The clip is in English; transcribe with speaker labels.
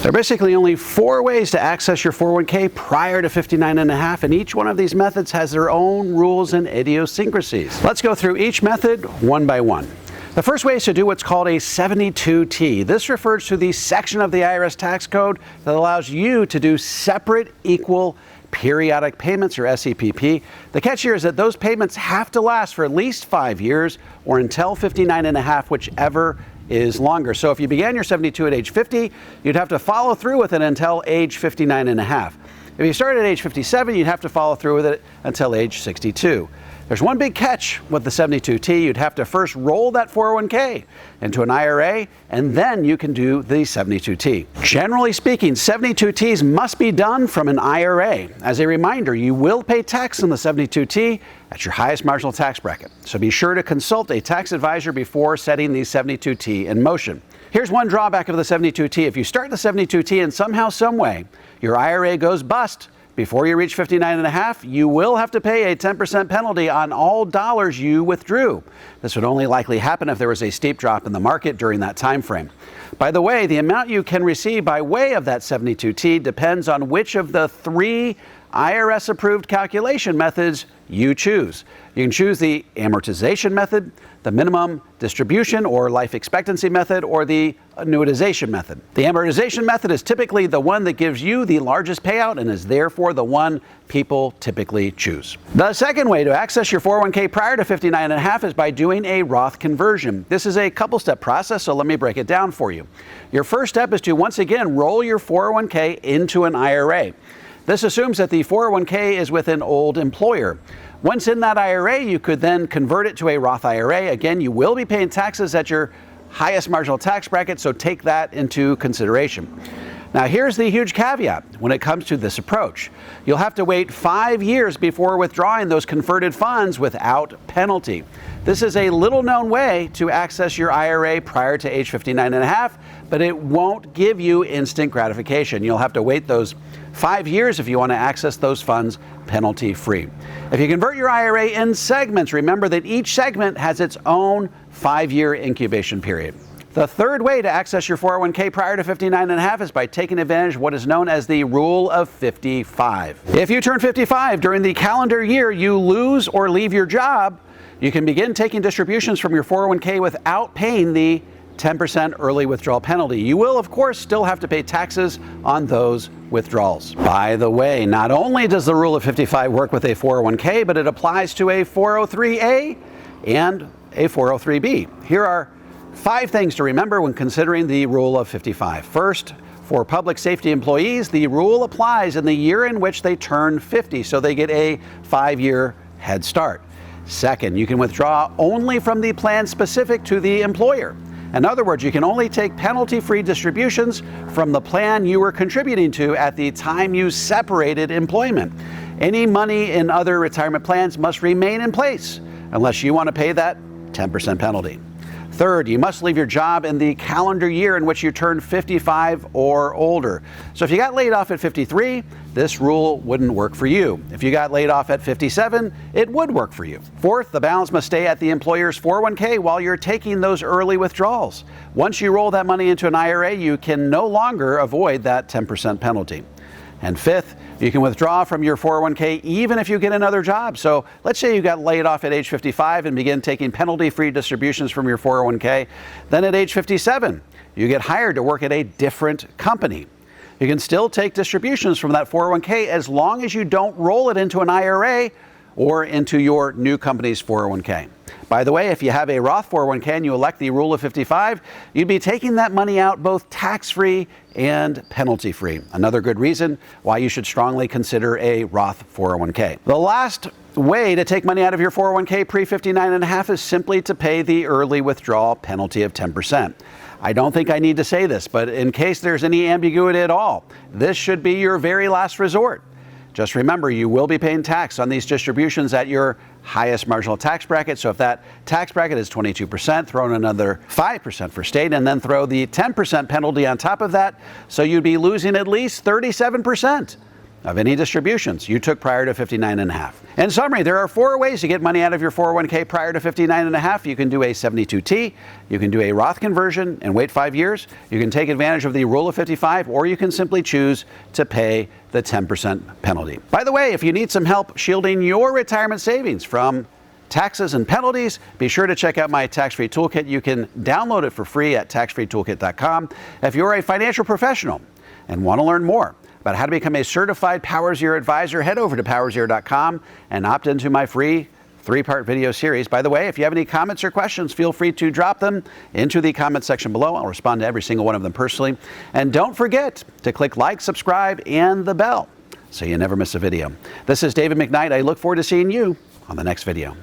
Speaker 1: There are basically only 4 ways to access your 401k prior to 59 and a half, and each one of these methods has their own rules and idiosyncrasies. Let's go through each method one by one. The first way is to do what's called a 72T. This refers to the section of the IRS tax code that allows you to do separate equal periodic payments, or SEPP. The catch here is that those payments have to last for at least 5 years or until 59 and a half, whichever is longer. So if you began your 72 at age 50, you'd have to follow through with it until age 59 and a half. If you started at age 57, you'd have to follow through with it until age 62. There's one big catch with the 72T. You'd have to first roll that 401k into an IRA, and then you can do the 72T. Generally speaking, 72Ts must be done from an IRA. As a reminder, you will pay tax on the 72T at your highest marginal tax bracket. So be sure to consult a tax advisor before setting the 72T in motion. Here's one drawback of the 72T. If you start the 72T and somehow, some way, your IRA goes bust before you reach 59 and a half, you will have to pay a 10% penalty on all dollars you withdrew. This would only likely happen if there was a steep drop in the market during that time frame. By the way, the amount you can receive by way of that 72T depends on which of the 3 IRS-approved calculation methods you choose. You can choose the amortization method, the minimum distribution or life expectancy method, or the annuitization method. The amortization method is typically the one that gives you the largest payout and is therefore the one people typically choose. The second way to access your 401k prior to 59 and a half is by doing a Roth conversion. This is a couple-step process, so let me break it down for you. Your first step is to once again roll your 401k into an IRA. This assumes that the 401k is with an old employer. Once in that IRA, you could then convert it to a Roth IRA. Again, you will be paying taxes at your highest marginal tax bracket, so take that into consideration. Now, here's the huge caveat when it comes to this approach. You'll have to wait 5 years before withdrawing those converted funds without penalty. This is a little-known way to access your IRA prior to age 59 and a half, but it won't give you instant gratification. You'll have to wait those 5 years if you want to access those funds penalty-free. If you convert your IRA in segments, remember that each segment has its own 5-year incubation period. The third way to access your 401k prior to 59 and a half is by taking advantage of what is known as the rule of 55. If you turn 55 during the calendar year you lose or leave your job, you can begin taking distributions from your 401k without paying the 10% early withdrawal penalty. You will, of course, still have to pay taxes on those withdrawals. By the way, not only does the rule of 55 work with a 401k, but it applies to a 403A and a 403B. Here are 5 things to remember when considering the rule of 55. First, for public safety employees, the rule applies in the year in which they turn 50, so they get a 5-year head start. Second, you can withdraw only from the plan specific to the employer. In other words, you can only take penalty-free distributions from the plan you were contributing to at the time you separated employment. Any money in other retirement plans must remain in place unless you want to pay that 10% penalty. Third, you must leave your job in the calendar year in which you turn 55 or older. So if you got laid off at 53, this rule wouldn't work for you. If you got laid off at 57, it would work for you. Fourth, the balance must stay at the employer's 401k while you're taking those early withdrawals. Once you roll that money into an IRA, you can no longer avoid that 10% penalty. And fifth, you can withdraw from your 401k even if you get another job. So let's say you got laid off at age 55 and begin taking penalty-free distributions from your 401k. Then at age 57, you get hired to work at a different company. You can still take distributions from that 401k as long as you don't roll it into an IRA or into your new company's 401k. By the way, if you have a Roth 401k and you elect the rule of 55, you'd be taking that money out both tax-free and penalty-free. Another good reason why you should strongly consider a Roth 401k. The last way to take money out of your 401k pre-59 and a half is simply to pay the early withdrawal penalty of 10%. I don't think I need to say this, but in case there's any ambiguity at all, this should be your very last resort. Just remember, you will be paying tax on these distributions at your highest marginal tax bracket. So if that tax bracket is 22%, throw in another 5% for state, and then throw the 10% penalty on top of that. So you'd be losing at least 37%. of any distributions you took prior to 59.5. In summary, there are 4 ways to get money out of your 401k prior to 59.5. You can do a 72T, you can do a Roth conversion and wait 5 years, you can take advantage of the rule of 55, or you can simply choose to pay the 10% penalty. By the way, if you need some help shielding your retirement savings from taxes and penalties, be sure to check out my tax-free toolkit. You can download it for free at taxfreetoolkit.com. If you're a financial professional and want to learn more about how to become a certified Power Zero advisor, head over to powerzero.com and opt into my free 3-part video series. By the way, if you have any comments or questions, feel free to drop them into the comment section below. I'll respond to every single one of them personally. And don't forget to click like, subscribe, and the bell so you never miss a video. This is David McKnight. I look forward to seeing you on the next video.